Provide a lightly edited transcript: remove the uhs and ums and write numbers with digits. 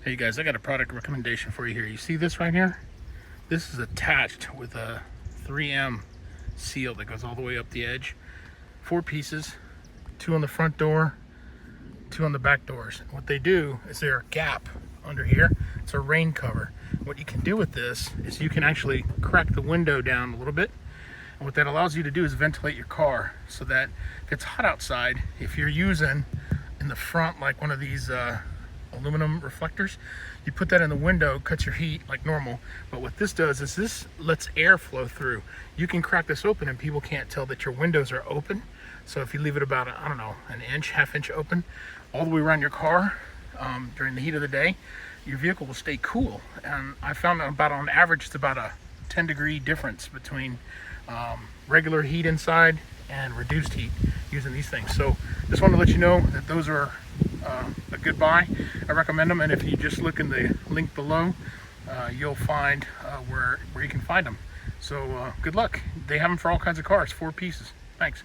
Hey guys, I got a product recommendation for you here. You see this right here? This is attached with a 3M seal that goes all the way up the edge. 4 pieces, 2 on the front door, 2 on the back doors. What they do is there's a gap under here. It's a rain cover. What you can do with this is you can actually crack the window down a little bit. And what that allows you to do is ventilate your car so that if it's hot outside, if you're using in the front like one of these aluminum reflectors, you put that in the window, cuts your heat like normal. But what this does is this lets air flow through. You can crack this open and people can't tell that your windows are open. So if you leave it about, I don't know, an inch, half inch open all the way around your car during the heat of the day, your vehicle will stay cool. And I found that about on average it's about a 10-degree difference between regular heat inside and reduced heat using these things. So just want to let you know that those are a good buy. I recommend them, and if you just look in the link below, you'll find where you can find them. So good luck. They have them for all kinds of cars, 4 pieces. Thanks.